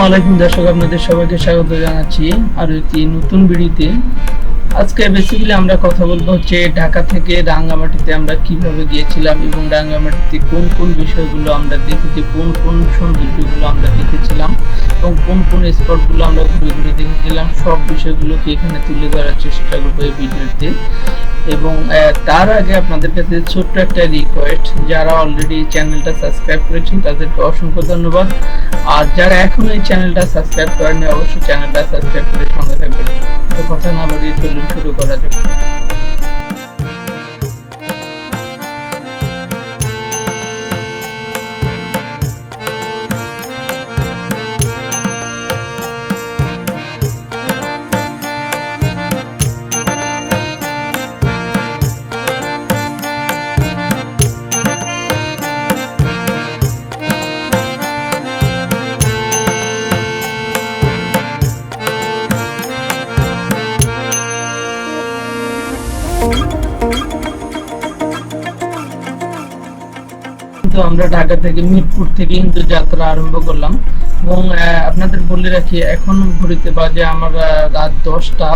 আলাইকুম দর্শক, আপনাদের সবাইকে স্বাগত জানাচ্ছি আরো একটি নতুন ভিডিওতে। আজকে বেসিক্যালি আমরা কথা বলবো হচ্ছে ঢাকা থেকে রাঙ্গামাটিতে আমরা কিভাবে গিয়েছিলাম এবং রাঙ্গামাটিতে কোন কোন বিষয়গুলো আমরা দেখেছি, কোন কোন সৌন্দর্যগুলো আমরা দেখেছিলাম এবং কোন কোন স্পটগুলো আমরা ঘুরে ঘুরে দেখেছিলাম, সব বিষয়গুলোকে এখানে তুলে ধরার চেষ্টা করবো এই ভিডিওতে। এবং তার আগে আপনাদের কাছে ছোট্ট একটা রিকোয়েস্ট, যারা অলরেডি চ্যানেলটা সাবস্ক্রাইব করেছেন তাদেরকে অসংখ্য ধন্যবাদ। আর যারা এখনো এই চ্যানেলটা সাবস্ক্রাইব করেনি অবশ্যই চ্যানেলটা সাবস্ক্রাইব করে সঙ্গে থাকবেন। তো কথা না বাড়িয়ে চলুন শুরু করা যাক। কিন্তু আমরা ঢাকা থেকে মিরপুর থেকে কিন্তু যাত্রা আরম্ভ করলাম এবং আপনাদের বলে রাখি এখন ঘড়িতে বাজে আমার রাত 10টা।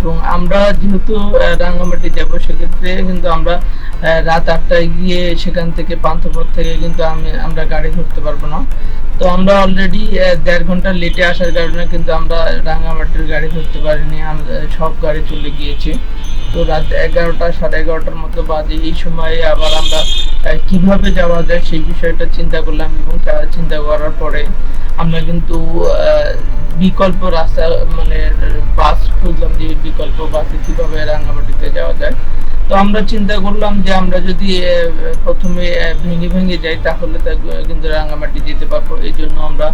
এবং আমরা যেহেতু রাঙ্গামাটি যাব সেক্ষেত্রে কিন্তু আমরা রাত 8টায় গিয়ে সেখান থেকে পান্থপথ থেকে কিন্তু আমরা গাড়ি ধরতে পারবো না। তো আমরা অলরেডি 1.5 ঘন্টা লেটে আসার কারণে কিন্তু আমরা রাঙ্গামাটির গাড়ি ধরতে পারিনি, সব গাড়ি চলে গিয়েছে। তো রাত 11টা 11:30টার মতো বাজে। এই সময়ে আবার আমরা কিভাবে যাওয়া যায় সেই বিষয়টা চিন্তা করলাম এবং চিন্তা করার পরে আমরা কিন্তু বিকল্প রাস্তা মানে বাস খুঁজলাম যে বিকল্প বাসে কিভাবে রাঙ্গামাটিতে যাওয়া যায়। তো আমরা চিন্তা করলাম যে আমরা যদি প্রথমে ভেঙে ভেঙে যাই তাহলে কিন্তু রাঙ্গামাটি যেতে পারবো। এই জন্য আমরা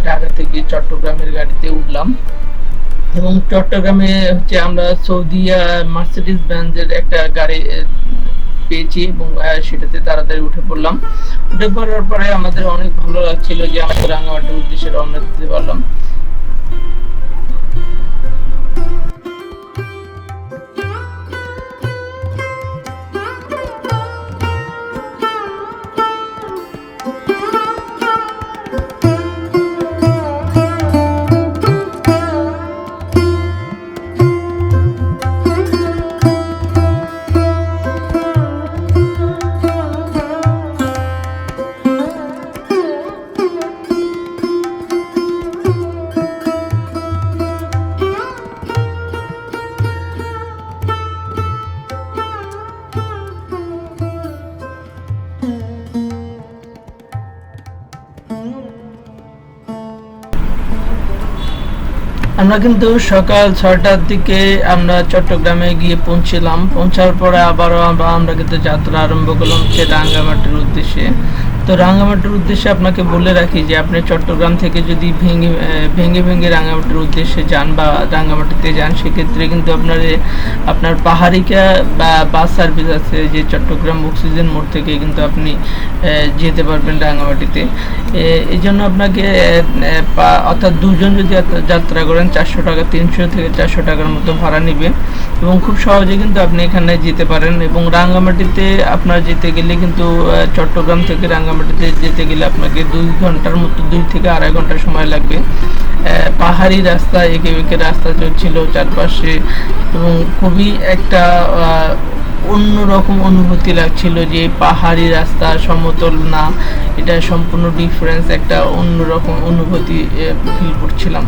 ঢাকা থেকে চট্টগ্রামের গাড়িতে উঠলাম এবং চট্টগ্রামে হচ্ছে আমরা সৌদি মার্সিডিজ বেঞ্জের একটা গাড়ি পেয়েছি এবং সেটাতে তাড়াতাড়ি উঠে পড়লাম। উঠে পড়ার পরে আমাদের অনেক ভালো লাগছিল যে আমরা রাঙ্গামাটির উদ্দেশ্যে রওনা দিতে পারলাম। আমরা কিন্তু সকাল 6টার দিকে আমরা চট্টগ্রামে গিয়ে পৌঁছলাম। পৌঁছার পরে আবারও আমরা কিন্তু যাত্রা আরম্ভ করলাম হচ্ছে রাঙ্গামাটির উদ্দেশ্যে। তো রাঙ্গামাটির উদ্দেশ্যে আপনাকে বলে রাখি যে আপনি চট্টগ্রাম থেকে যদি ভেঙে ভেঙে রাঙ্গামাটির উদ্দেশ্যে যান বা রাঙ্গামাটিতে যান সেক্ষেত্রে কিন্তু আপনার পাহাড়িকা বা বাস সার্ভিস আছে যে চট্টগ্রাম অক্সিজেন মোড় থেকে কিন্তু আপনি যেতে পারবেন রাঙ্গামাটিতে। এই জন্য আপনাকে অর্থাৎ দুজন যদি যাত্রা করেন 400 টাকা, 300 থেকে 400 টাকার মতো ভাড়া নেবে এবং খুব সহজে কিন্তু আপনি এখানে যেতে পারেন। এবং রাঙ্গামাটিতে আপনার যেতে গেলে কিন্তু চট্টগ্রাম থেকে রাঙ্গামাটিতে যেতে গেলে আপনাকে 2 ঘন্টার মতো, 2 থেকে 2.5 ঘন্টা সময় লাগবে। পাহাড়ি রাস্তা, এঁকে বেঁকে রাস্তা চলছিল চারপাশে এবং খুবই একটা অন্যরকম অনুভূতি লাগছিল যে পাহাড়ি রাস্তা সমতল না, এটা সম্পূর্ণ ডিফারেন্স, একটা অন্যরকম অনুভূতি ফিল করছিলাম।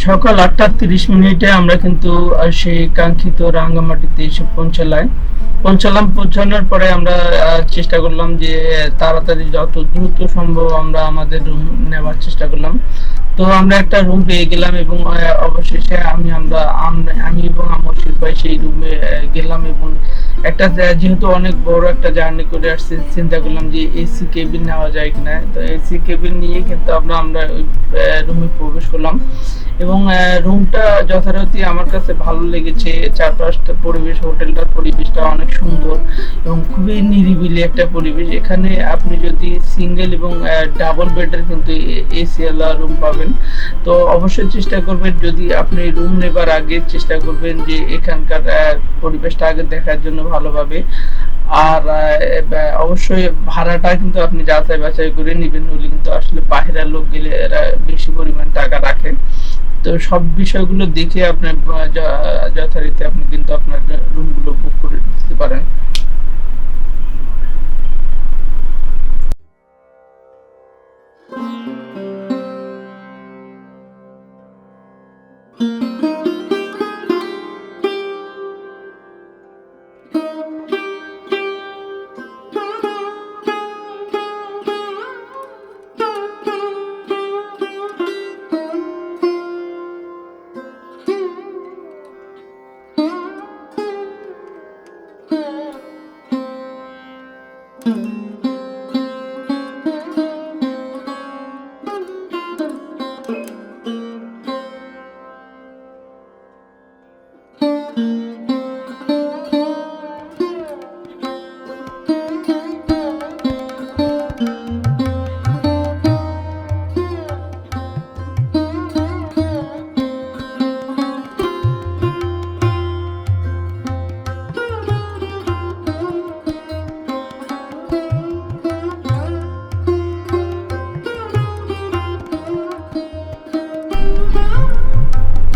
সকাল 8:30 আমরা কিন্তু সেই কাঙ্ক্ষিত রাঙ্গামাটিতে এসে পৌঁছানোর পরে আমরা চেষ্টা করলাম যে তাড়াতাড়ি যত দ্রুত সম্ভব আমরা আমাদের রুম নেওয়ার চেষ্টা করলাম। তো আমরা একটা রুম পেয়ে গেলাম এবং অবশেষে আমি এবং আমার ভাই সেই রুমে গেলাম এবং একটা যেহেতু অনেক বড় একটা জার্নি করে আসছি, চিন্তা করলাম যে এসি কেবিন নেওয়া যায় কিনা। তো এসি কেবিন নিয়ে কিন্তু আমরা ওই রুমে প্রবেশ করলাম এবং রুমটা যথারীতি আমার কাছে ভালো লেগেছে। চারপাশটা পরিবেশ, হোটেলটার পরিবেশটা অনেক সুন্দর এবং খুবই নিরিবিলি একটা পরিবেশ। এখানে আপনি যদি সিঙ্গেল এবং ডাবল বেডের কিন্তু এসি ওয়ালা রুম পাবেন। তো অবশ্যই চেষ্টা করবেন, যদি আপনি রুম নেবার আগে চেষ্টা করবেন যে এখানকার পরিবেশটা আগে দেখার জন্য ভালোভাবে। আর অবশ্যই ভাড়াটা কিন্তু আপনি যাচাই বাছাই করে নেবেন, নইলে কিন্তু আসলে বাইরের লোক গেলে এরা বেশি পরিমাণ টাকা রাখে। তো সব বিষয়গুলো দেখে আপনার যথারীতি আপনি কিন্তু আপনার রুমগুলো বুক করে দিতে পারেন।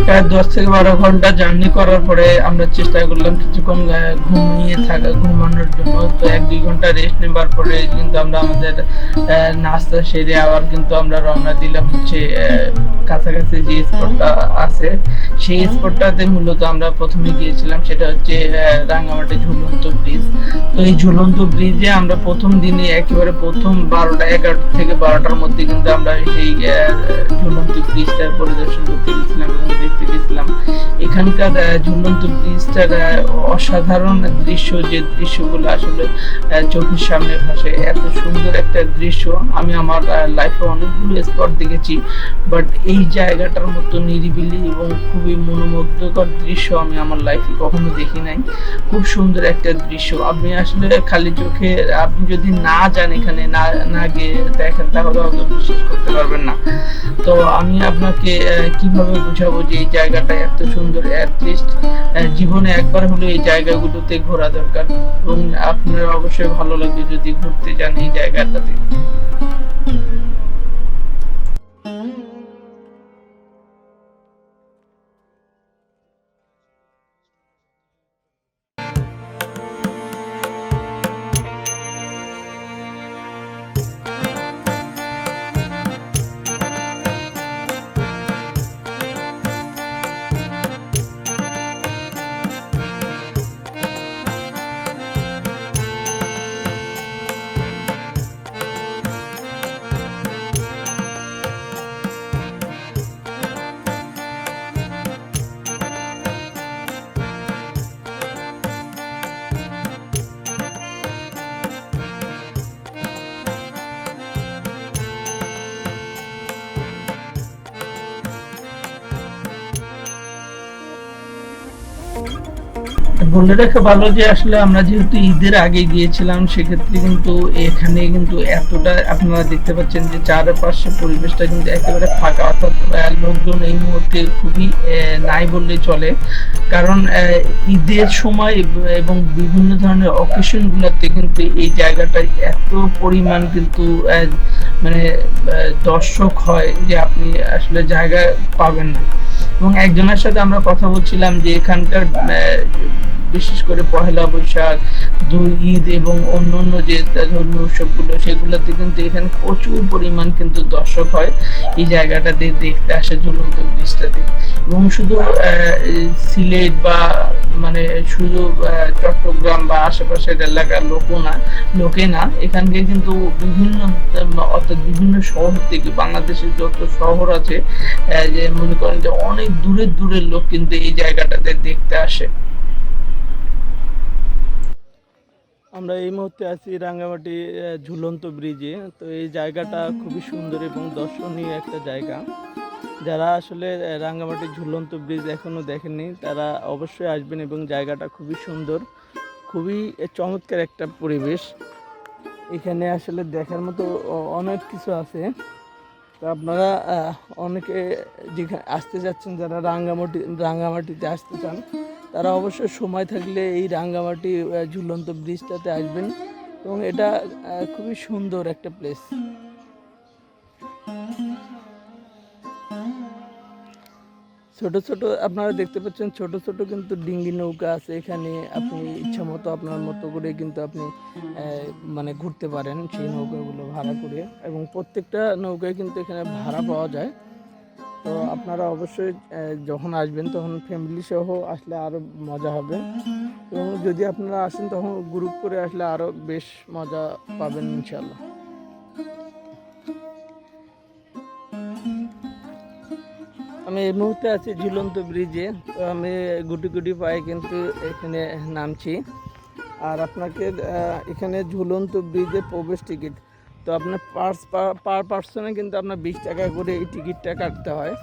প্রায় 10 থেকে 12 ঘন্টা জার্নি করার পরে আমরা চেষ্টা করলাম কিছুক্ষণ ঘুমানোর জন্য। তো 1-2 ঘন্টা রেস্ট নেবার পরে কিন্তু আমরা আমাদের নাস্তা সেরে আবার কিন্তু আমরা রওনা দিলাম হচ্ছে কাছাকাছি যে স্পটটা আছে সেই স্পটটাতে। মূলত আমরা প্রথমে গিয়েছিলাম, সেটা হচ্ছে রাঙ্গামাটি ঝুলন্ত ব্রিজ। তো এই ঝুলন্ত ব্রিজে আমরা প্রথম দিনে একেবারে প্রথম 11 থেকে 12টার মধ্যে কিন্তু আমরা সেই ঝুলন্ত ব্রিজটা পরিদর্শন করতে গেছিলাম এবং দেখতে গেছিলাম। এখানকার ঝুলন্ত ব্রিজটার অসাধারণ দৃশ্য, যে দৃশ্যগুলো আসলে চোখের সামনে ভাসে, এত সুন্দর একটা দৃশ্য আমি আমার লাইফে অনেকগুলো স্পট দেখেছি, বাট এই জায়গাটার মতো নিরিবিলি এবং খুবই মনোমুগ্ধকর দৃশ্য আমি আমার লাইফে কখনো দেখি নাই। খুব সুন্দর একটা দৃশ্য, আপনি আসলে খালি চোখে আপনি যদি না যান, এখানে না গিয়ে দেখেন, তাহলে হয়তো বিশ্বাস করতে পারবেন না। তো আমি আপনাকে কিভাবে বুঝাবো যে এই জায়গাটা এত সুন্দর। অ্যাটলিস্ট জীবনে একবার হলো এই জায়গাগুলোতে ঘোরা দরকার এবং আপনার অবশ্যই ভালো লাগবে যদি ঘুরতে যান এই জায়গাটাতে। বলে রাখা ভালো যে আসলে আমরা যেহেতু ঈদের আগে গিয়েছিলাম, সেক্ষেত্রে কিন্তু এখানে কিন্তু এতটা আপনারা দেখতে পাচ্ছেন যে চারপাশে পরিবেশটা কিন্তু একেবারে ফাঁকা, অর্থাৎ লোকজন এই মুহূর্তে খুবই নাই বললেই চলে। কারণ ঈদের সময় এবং বিভিন্ন ধরনের অকেশন গুলোতে কিন্তু এই জায়গাটায় এত পরিমাণ কিন্তু মানে দর্শক হয় যে আপনি আসলে জায়গা পাবেন না। এবং একজনের সাথে আমরা কথা বলছিলাম যে এখানকার বিশেষ করে পহেলা বৈশাখ, ঈদ এবং অন্যান্য যে ধর্মীয় উৎসবগুলো, সেগুলোতে কিন্তু এখানে প্রচুর পরিমাণ কিন্তু দর্শক হয় এই জায়গাটাতে দেখতে আসে, ঝুলন্ত ব্রিজটাতে। এবং শুধু সিলেট বা মানে শুধু চট্টগ্রাম বা আশেপাশের এলাকার লোকে না, এখানকে কিন্তু বিভিন্ন অর্থাৎ বিভিন্ন শহর থেকে, বাংলাদেশের যত শহর আছে, যে মনে করেন যে অনেক দূরের দূরের লোক কিন্তু এই জায়গাটাতে দেখতে আসে। আমরা এই মুহূর্তে আছি রাঙ্গামাটি ঝুলন্ত ব্রিজে। তো এই জায়গাটা খুবই সুন্দর এবং দর্শনীয় একটা জায়গা। যারা আসলে রাঙ্গামাটি ঝুলন্ত ব্রিজ এখনো দেখেননি, তারা অবশ্যই আসবেন। এবং জায়গাটা খুবই সুন্দর, খুবই চমৎকার একটা পরিবেশ। এখানে আসলে দেখার মতো অনেক কিছু আছে। তো আপনারা অনেকে যেখানে আসতে যাচ্ছেন, যারা রাঙ্গামাটিতে আসতে চান, তারা অবশ্যই সময় থাকলে এই রাঙ্গামাটি ঝুলন্ত ব্রিজটাতে আসবেন। এবং এটা খুবই সুন্দর একটা প্লেস। ছোট ছোট আপনারা দেখতে পাচ্ছেন, ছোট ছোট কিন্তু ডিঙ্গি নৌকা আছে এখানে। আপনি ইচ্ছা মতো আপনার মতো করে কিন্তু আপনি মানে ঘুরতে পারেন সেই নৌকাগুলো ভাড়া করে। এবং প্রত্যেকটা নৌকায় কিন্তু এখানে ভাড়া পাওয়া যায়। তো আপনারা অবশ্যই যখন আসবেন তখন ফ্যামিলি সহ আসলে আরও মজা হবে। এবং যদি আপনারা আসেন তখন গ্রুপ করে আসলে আরও বেশ মজা পাবেন ইনশাল্লাহ। আমি এই মুহূর্তে আছি ঝুলন্ত ব্রিজে। তো আমি গুটি গুটি পায়ে কিন্তু এখানে নামছি। আর আপনাকে এখানে ঝুলন্ত ব্রিজে প্রবেশ টিকিট, তো আপনার পার পার্সনে কিন্তু আপনার 20 টাকা করে এই টিকিটটা কাটতে হয়।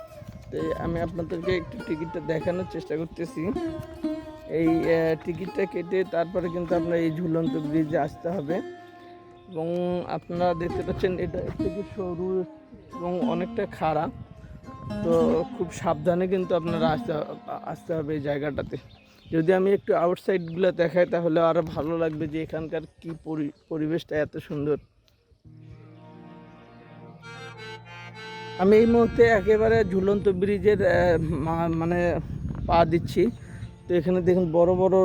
তো আমি আপনাদেরকে একটু টিকিটটা দেখানোর চেষ্টা করতেছি। এই টিকিটটা কেটে তারপরে কিন্তু আপনার এই ঝুলন্ত ব্রিজে আসতে হবে। এবং আপনারা দেখতে পাচ্ছেন এটা একটু সরু এবং অনেকটা খাড়া। তো খুব সাবধানে কিন্তু আপনারা আসতে হবে এই জায়গাটাতে। যদি আমি একটু আউটসাইডগুলো দেখাই তাহলে আরও ভালো লাগবে যে এখানকার কি পরিবেশটা এত সুন্দর। আমি এই মুহূর্তে একেবারে ঝুলন্ত ব্রিজের মানে পা দিচ্ছি। তো এখানে দেখুন বড় বড়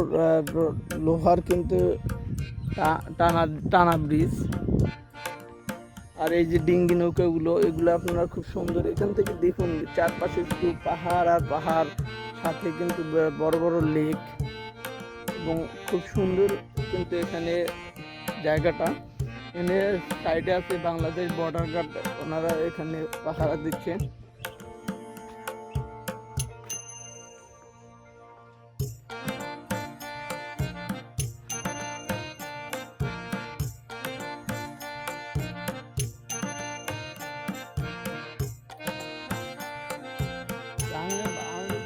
লোহার কিন্তু টানা ব্রিজ। আর এই যে ডিঙ্গি নৌকাগুলো, এগুলো আপনারা খুব সুন্দর। এখান থেকে দেখুন চারপাশে শুধু পাহাড় আর পাহাড়, সাথে কিন্তু বড় বড় লেক। এবং খুব সুন্দর কিন্তু এখানে জায়গাটা। এখানে সাইডে আছে বাংলাদেশ বর্ডার গার্ড, ওনারা এখানে পাহারা দিচ্ছে।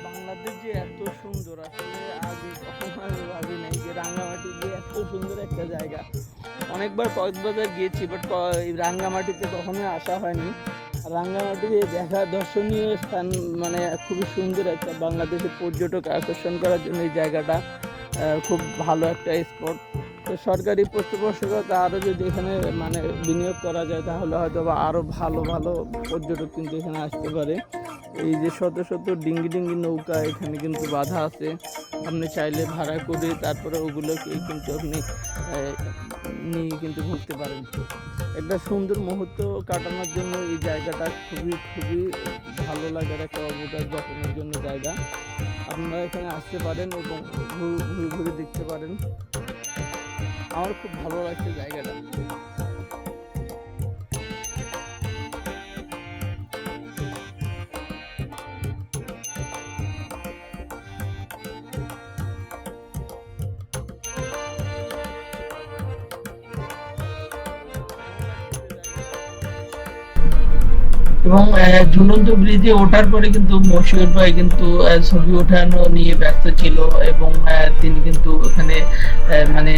বাংলাদেশ যে এত সুন্দর, আসলে আগে কখনো আমি ভাবি নাই যে রাঙ্গামাটি যে এত সুন্দর একটা জায়গা। অনেকবার কক্সবাজার গিয়েছি, বাট রাঙ্গামাটিতে কখনোই আসা হয়নি। রাঙ্গামাটি দেখা দর্শনীয় স্থান, মানে খুবই সুন্দর একটা, বাংলাদেশের পর্যটক আকর্ষণ করার জন্য এই জায়গাটা খুব ভালো একটা স্পট। তো সরকারি পৃষ্ঠপোষকতা আরও যদি এখানে মানে বিনিয়োগ করা যায়, তাহলে হয়তো বা আরও ভালো ভালো পর্যটক কিন্তু এখানে আসতে পারে। এই যে শত শত ডিঙ্গি নৌকা এখানে কিন্তু বাধা আছে, আপনি চাইলে ভাড়া করে তারপরে ওগুলোকে কিন্তু আপনি নিয়ে কিন্তু ঘুরতে পারেন। একটা সুন্দর মুহূর্ত কাটানোর জন্য এই জায়গাটা খুবই খুবই ভালো লাগার একটা অবদান যাপনের জন্য জায়গা। আপনারা এখানে আসতে পারেন এবং ঘুরে ঘুরে দেখতে পারেন। আমার খুব ভালো লাগছে জায়গাটা। এবং ঝুলন্ত ব্রিজে ওঠার পরে কিন্তু মশিউর ভাই কিন্তু ছবি ওঠানো নিয়ে ব্যস্ত ছিল। এবং তিনি কিন্তু ওখানে মানে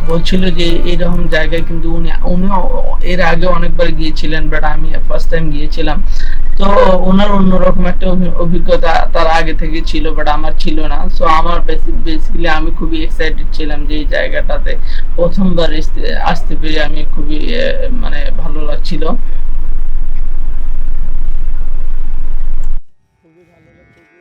বলছিল যে এরকম জায়গায় কিন্তু উনি এর আগে অনেকবার গিয়েছিলেন, বাট আমি ফার্স্ট টাইম গিয়েছিলাম। তো ওনার অন্যরকম একটা অভিজ্ঞতা তার আগে থেকে ছিল, বাট আমার ছিল না। সো আমার বেসিক্যালি আমি খুবই এক্সাইটেড ছিলাম যে এই জায়গাটাতে প্রথমবার আসতে পেরে আমি খুবই মানে ভালো লাগছিল। খুবই ভালো লাগছে যে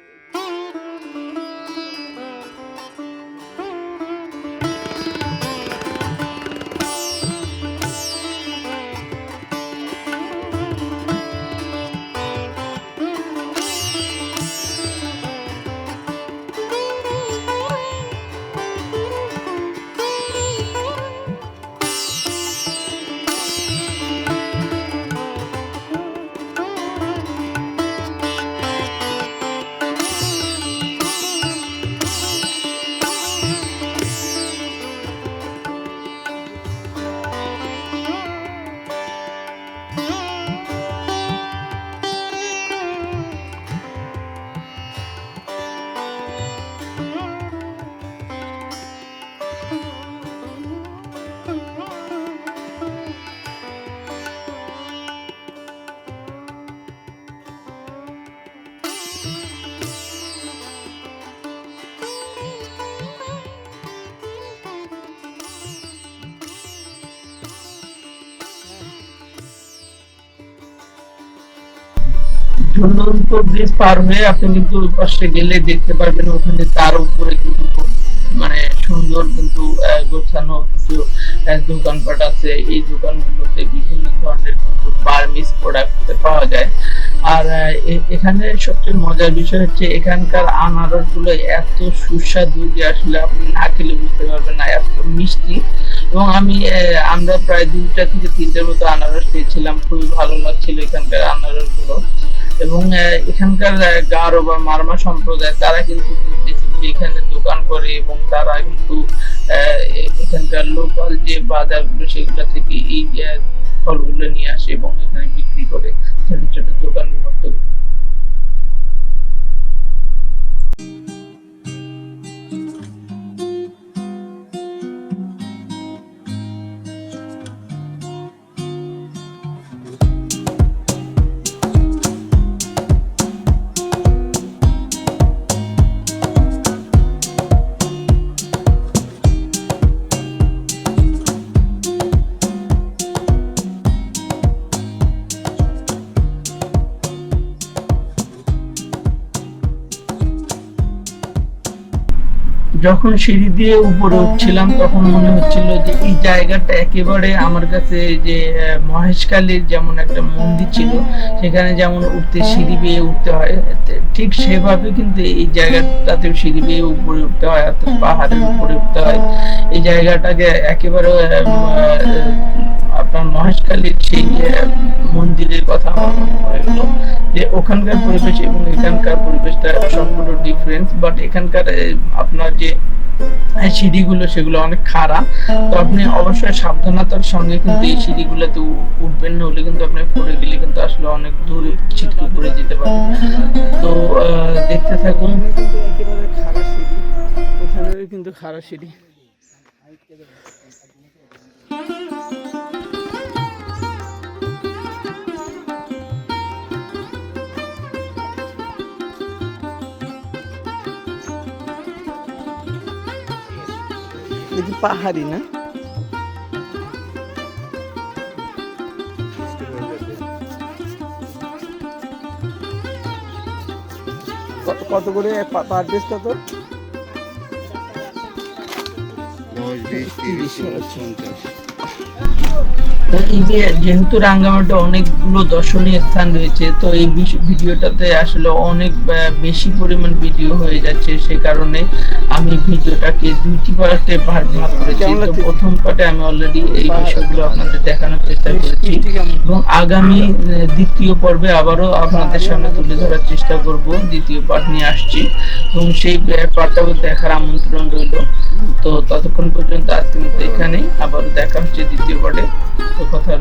ঝুলন্ত ব্রিজ পার হয়ে আপনি কিন্তু ওই পাশে গেলে দেখতে পারবেন ওখানে তার উপরে কিন্তু খুব মানে সুন্দর কিন্তু গোছানো কিছু দোকানপাট আছে। এই দোকানগুলোতে বিভিন্ন ধরনের কিন্তু বার্মিজ প্রোডাক্ট পাওয়া যায়। আর এখানে সবচেয়ে মজার বিষয় হচ্ছে এখানকার আনারস গুলো এত সুস্বাদু যে আসলে আপনি না খেলে বুঝতে পারবেন না, এত মিষ্টি। এবং আমরা প্রায় 2টা থেকে 3টের মতো আনারস খেয়েছিলাম, খুবই ভালো লাগছিল এখানকার আনারস গুলো। এবং এখানকার গারো বা মারমা সম্প্রদায় তারা কিন্তু বেসিক্যালি এখানে দোকান করে এবং তারা কিন্তু এখানকার লোকাল যে বাজারগুলো সেগুলো থেকে এই ফলগুলো নিয়ে আসে এবং এখানে বিক্রি করে ছোট ছোট দোকানের মতো। যখন সিঁড়ি দিয়ে উপরে উঠছিলাম তখন মনে হচ্ছিল যে এই জায়গাটা একেবারে আমার কাছে যে মহেশখালীর যেমন একটা মন্দির ছিল সেখানে যেমন উঠতে সিঁড়ি বেয়ে উঠতে হয়, ঠিক সেভাবে কিন্তু এই জায়গাটাতে সিঁড়ি বেয়ে উপরে উঠতে হয়, অর্থাৎ পাহাড়ের উপরে উঠতে হয়। এই জায়গাটাকে একেবারে আপনার মহেশখালীর সেই মন্দিরের কথা আমার মনে পড়ে গেল যে ওখানকার পরিবেশ এবং এখানকার পরিবেশটা সম্পূর্ণ ডিফারেন্স। বাট এখানকার আপনার যে সিঁড়িগুলো সেগুলো অনেক খাড়া, তো আপনি অবশ্যই সাবধানতার সঙ্গে কিন্তু এই সিঁড়িগুলোতে উঠবেন, না হলে কিন্তু আপনি পড়ে গেলে কিন্তু আসলে অনেক দূরে ছিটকে পড়ে যেতে পারেন। তো দেখতে থাকুন। কিন্তু একেবারে খাড়া সিঁড়ি, ওখানে কিন্তু খাড়া সিঁড়ি। দেখি পাহাড়ি না, কত করে পার পিস? কত? 10, 20, 30, 50। যেহেতু রাঙ্গামাটিতে অনেকগুলো দর্শনীয় স্থান রয়েছে, তো এই ভিডিওটাতে আসলে অনেক বেশি পরিমাণ ভিডিও হয়ে যাচ্ছে, সে কারণে আমি ভিডিওটাকে 2টি পার্টে ভাগ করেছি। তো প্রথম পার্টে আমি অলরেডি এই বিষয়গুলো আপনাদের দেখানোর চেষ্টা করেছি এবং আগামী 2য় পর্বে আবারও আপনাদের সামনে তুলে ধরার চেষ্টা করব। 2য় পার্ট নিয়ে আসছি এবং সেই পার্টটাও দেখার আমন্ত্রণ রইল। তো ততক্ষণ পর্যন্ত আজকের মতো এখানেই, আবার দেখা হচ্ছে 2য় পার্টে। তো কথা